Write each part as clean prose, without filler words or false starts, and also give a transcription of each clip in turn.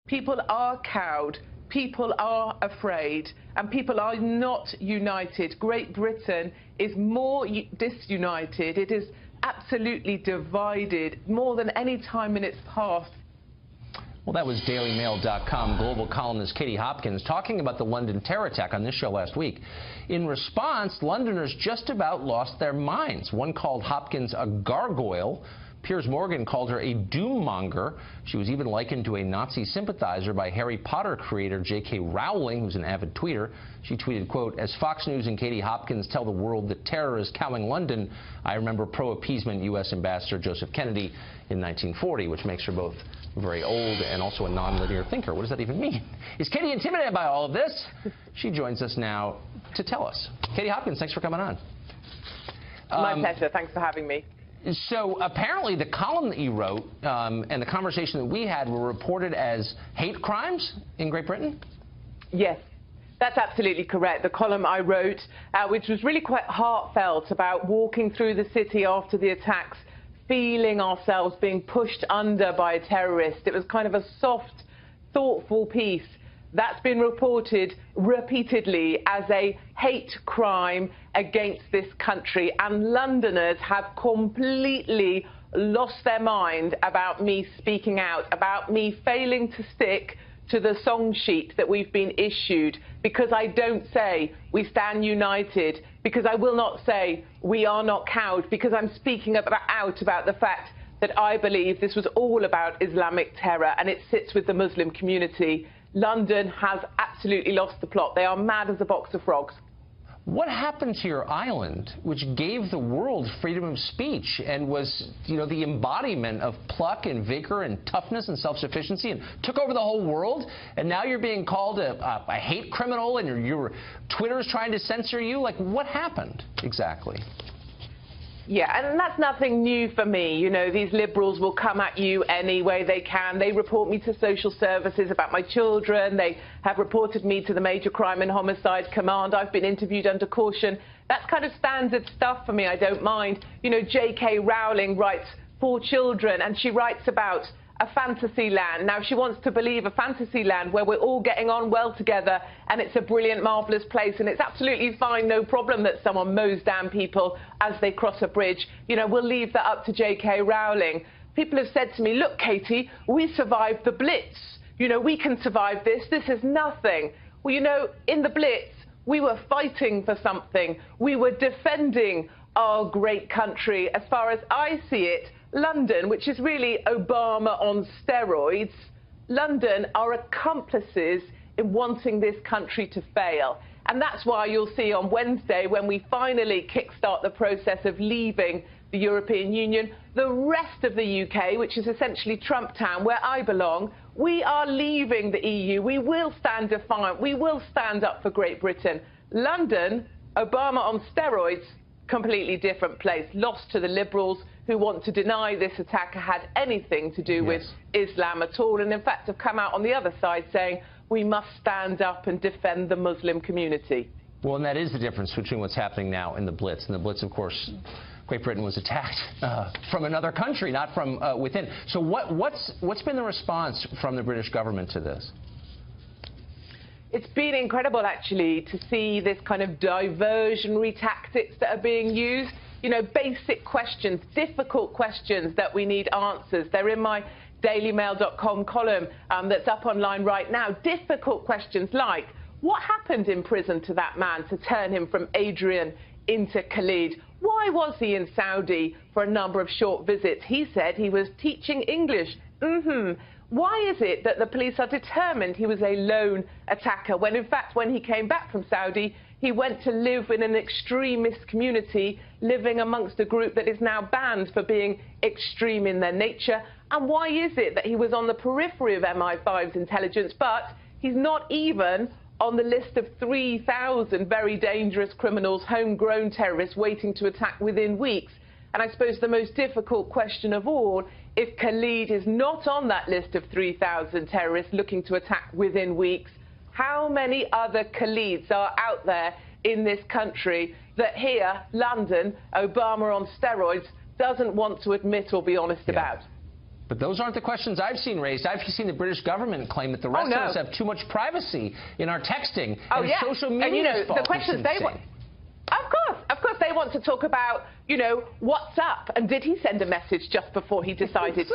People are cowed, people are afraid, and people are not united. Great Britain is more disunited. It is absolutely divided more than any time in its past. Well, that was DailyMail.com global columnist Katie Hopkins talking about the London terror attack on this show last week. In response, Londoners just about lost their minds. One called Hopkins a gargoyle. Piers Morgan called her a doom-monger. She was even likened to a Nazi sympathizer by Harry Potter creator J.K. Rowling, who's an avid tweeter. She tweeted, quote, "As Fox News and Katie Hopkins tell the world that terror is cowing London, I remember pro-appeasement U.S. Ambassador Joseph Kennedy in 1940, which makes her both very old and also a non-linear thinker." What does that even mean? Is Katie intimidated by all of this? She joins us now to tell us. Katie Hopkins, thanks for coming on. My pleasure. Thanks for having me. So apparently the column that you wrote and the conversation that we had were reported as hate crimes in Great Britain? Yes, that's absolutely correct. The column I wrote, which was really quite heartfelt, about walking through the city after the attacks, feeling ourselves being pushed under by a terrorist. It was kind of a soft, thoughtful piece. That's been reported repeatedly as a hate crime against this country, and Londoners have completely lost their mind about me speaking out, about me failing to stick to the song sheet that we've been issued, because I don't say we stand united, because I will not say we are not cowed, because I'm speaking out about the fact that I believe this was all about Islamic terror and it sits with the Muslim community. London has absolutely lost the plot. They are mad as a box of frogs. What happened to your island, which gave the world freedom of speech and was, the embodiment of pluck and vigor and toughness and self-sufficiency, and took over the whole world? And now you're being called a hate criminal, and your Twitter's trying to censor you? Like, what happened exactly? Yeah, and that's nothing new for me. These liberals will come at you any way they can. They report me to social services about my children. They have reported me to the Major Crime and Homicide Command. I've been interviewed under caution. That's kind of standard stuff for me. I don't mind. J.K. Rowling writes for children, and she writes about a fantasy land. Now, she wants to believe a fantasy land where we're all getting on well together and it's a brilliant, marvellous place, and it's absolutely fine, no problem that someone mows down people as they cross a bridge. We'll leave that up to J.K. Rowling. People have said to me, look, Katie, we survived the Blitz. We can survive this. This is nothing. Well, in the Blitz, we were fighting for something. We were defending our great country. As far as I see it, London, which is really Obama on steroids, London are accomplices in wanting this country to fail. And that's why you'll see on Wednesday, when we finally kickstart the process of leaving the European Union, the rest of the UK, which is essentially Trump Town, where I belong, we are leaving the EU. We will stand defiant. We will stand up for Great Britain. London, Obama on steroids, completely different place, lost to the liberals who want to deny this attack had anything to do with Islam at all, and in fact have come out on the other side saying we must stand up and defend the Muslim community. Well, and that is the difference between what's happening now in the Blitz. And the Blitz, of course, Great Britain was attacked from another country, not from within. So what's been the response from the British government to this? It's been incredible, actually, to see this kind of diversionary tactics that are being used. Basic questions, difficult questions that we need answers. They're in my DailyMail.com column that's up online right now. Difficult questions like, what happened in prison to that man to turn him from Adrian into Khalid? Why was he in Saudi for a number of short visits? He said he was teaching English. Why is it that the police are determined he was a lone attacker when, in fact, when he came back from Saudi, he went to live in an extremist community, living amongst a group that is now banned for being extreme in their nature? And why is it that he was on the periphery of MI5's intelligence, but he's not even on the list of 3,000 very dangerous criminals, homegrown terrorists waiting to attack within weeks? And I suppose the most difficult question of all, if Khalid is not on that list of 3,000 terrorists looking to attack within weeks, how many other Khalids are out there in this country that here, London, Obama on steroids, doesn't want to admit or be honest about? But those aren't the questions I've seen raised. I've seen the British government claim that the rest of us have too much privacy in our texting and social media. And, you know, the questions they want. Of course, they want to talk about, you know, what's up, and did he send a message just before he decided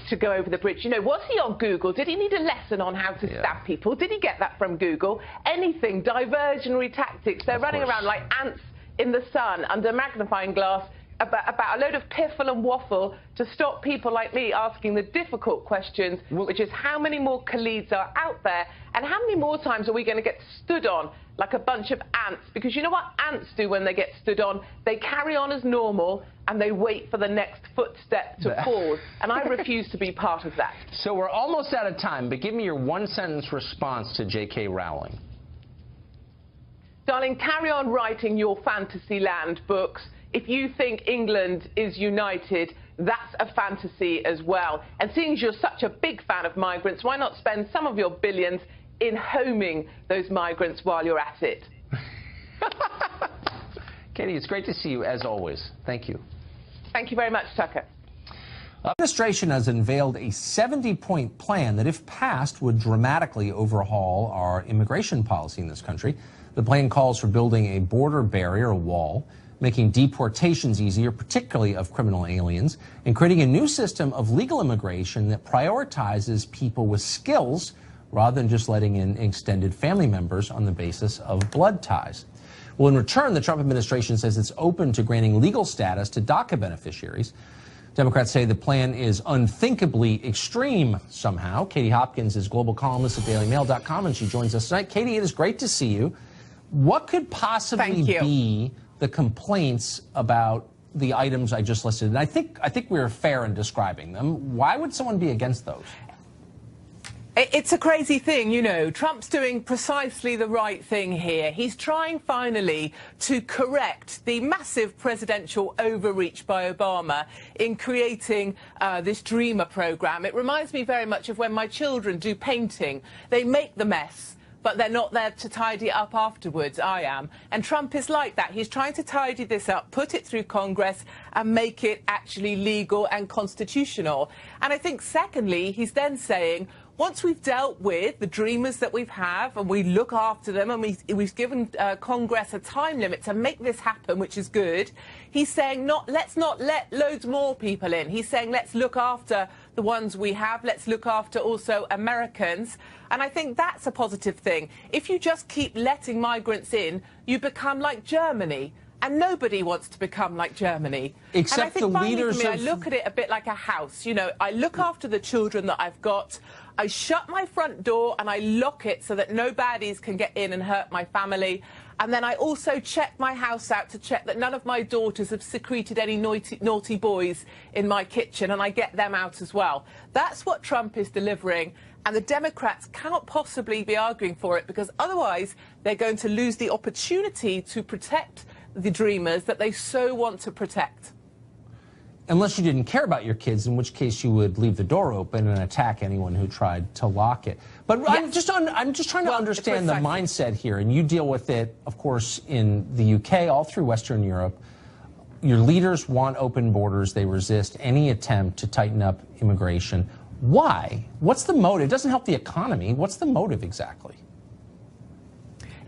to go over the bridge? You know, was he on Google? Did he need a lesson on how to stab people? Did he get that from Google? Anything, diversionary tactics. They're running around like ants in the sun under a magnifying glass about a load of piffle and waffle to stop people like me asking the difficult questions, which is how many more Khalids are out there, and how many more times are we going to get stood on like a bunch of ants? Because you know what ants do when they get stood on? They carry on as normal and they wait for the next footstep to fall. And I refuse to be part of that. So we're almost out of time, but give me your one-sentence response to J.K. Rowling. Darling, carry on writing your Fantasyland books. If you think England is united, that's a fantasy as well. And seeing as you're such a big fan of migrants, why not spend some of your billions in homing those migrants while you're at it? Katie, it's great to see you, as always. Thank you. Thank you very much, Tucker. The administration has unveiled a 70-point plan that, if passed, would dramatically overhaul our immigration policy in this country. The plan calls for building a border barrier, a wall, making deportations easier, particularly of criminal aliens, and creating a new system of legal immigration that prioritizes people with skills rather than just letting in extended family members on the basis of blood ties. Well, in return, the Trump administration says it's open to granting legal status to DACA beneficiaries. Democrats say the plan is unthinkably extreme somehow. Katie Hopkins is global columnist at dailymail.com, and she joins us tonight. Katie, it is great to see you. What could possibly be the complaints about the items I just listed? And I think we're fair in describing them. Why would someone be against those? It's a crazy thing, you know. Trump's doing precisely the right thing here. He's trying finally to correct the massive presidential overreach by Obama in creating this Dreamer program. It reminds me very much of when my children do painting. They make the mess, but they're not there to tidy it up afterwards. I am. And Trump is like that. He's trying to tidy this up, put it through Congress, and make it actually legal and constitutional. And I think, secondly, he's then saying, once we've dealt with the dreamers that we have and we look after them and we've given Congress a time limit to make this happen, which is good, he's saying let's not let loads more people in. He's saying let's look after the ones we have. Let's look after also Americans. And I think that's a positive thing. If you just keep letting migrants in, you become like Germany. And nobody wants to become like Germany. Except and I think the leaders I look at it a bit like a house. You know, I look after the children that I've got. I shut my front door and I lock it so that no baddies can get in and hurt my family. And then I also check my house out to check that none of my daughters have secreted any naughty boys in my kitchen, and I get them out as well. That's what Trump is delivering. And the Democrats cannot possibly be arguing for it, because otherwise they're going to lose the opportunity to protect the dreamers that they so want to protect. Unless you didn't care about your kids, in which case you would leave the door open and attack anyone who tried to lock it. But yes. I'm just trying to understand the mindset here, and you deal with it, of course, in the UK, all through Western Europe. Your leaders want open borders. They resist any attempt to tighten up immigration. Why? What's the motive? It doesn't help the economy. What's the motive exactly?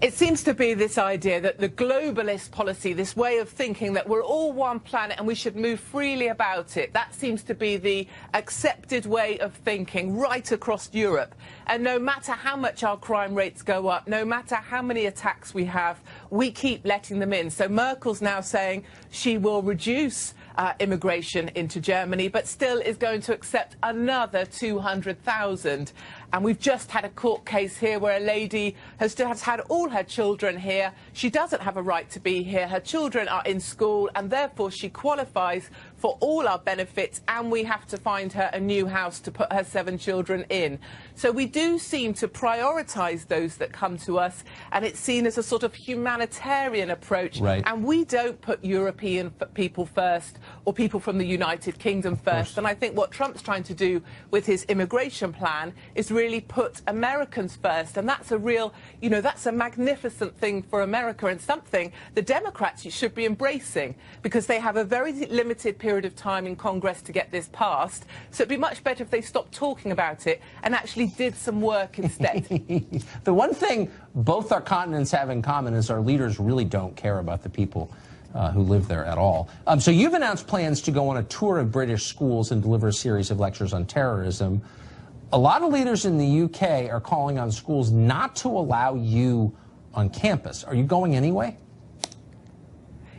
It seems to be this idea that the globalist policy, this way of thinking that we're all one planet and we should move freely about it, that seems to be the accepted way of thinking right across Europe. And no matter how much our crime rates go up, no matter how many attacks we have, we keep letting them in. So Merkel's now saying she will reduce immigration into Germany, but still is going to accept another 200,000. And we've just had a court case here where a lady has had all her children here. She doesn't have a right to be here. Her children are in school, and therefore she qualifies for all our benefits, and we have to find her a new house to put her 7 children in. So we do seem to prioritise those that come to us, and it's seen as a sort of humanitarian approach. Right. And we don't put European people first, or people from the United Kingdom first. And I think what Trump's trying to do with his immigration plan is really put Americans first. And that's a real, you know, that's a magnificent thing for America, and something the Democrats should be embracing, because they have a very limited period of time in Congress to get this passed. So it'd be much better if they stopped talking about it and actually did some work instead. The one thing both our continents have in common is our leaders really don't care about the people who live there at all. So you've announced plans to go on a tour of British schools and deliver a series of lectures on terrorism. A lot of leaders in the UK are calling on schools not to allow you on campus. Are you going anyway?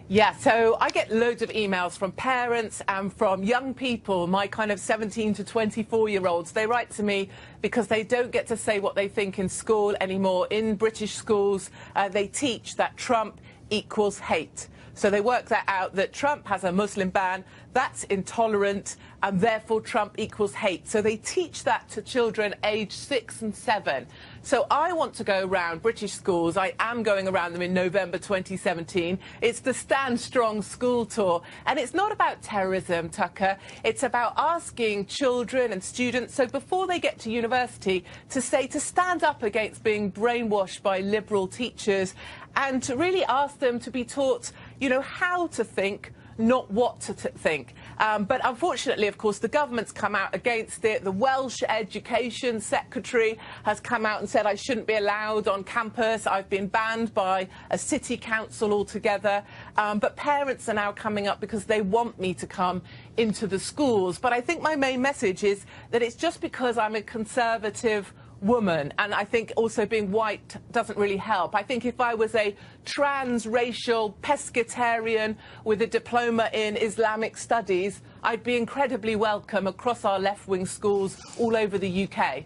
Yeah, so I get loads of emails from parents and from young people, my kind of 17 to 24-year-olds. They write to me because they don't get to say what they think in school anymore. In British schools, they teach that Trump equals hate. So they work that out, that Trump has a Muslim ban, that's intolerant, and therefore Trump equals hate. So they teach that to children aged 6 and 7. So I want to go around British schools. I am going around them in November 2017. It's the Stand Strong School Tour. And it's not about terrorism, Tucker. It's about asking children and students, so before they get to university, to stand up against being brainwashed by liberal teachers, and to really ask them to be taught, you know, how to think, not what to think. But unfortunately, of course, the government's come out against it. The Welsh Education Secretary has come out and said I shouldn't be allowed on campus. I've been banned by a city council altogether. But parents are now coming up because they want me to come into the schools. But I think my main message is that it's just because I'm a conservative woman, and I think also being white doesn't really help. I think if I was a transracial pescatarian with a diploma in Islamic studies, I'd be incredibly welcome across our left-wing schools all over the UK.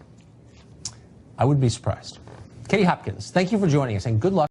I would be surprised. Katie Hopkins, thank you for joining us, and good luck.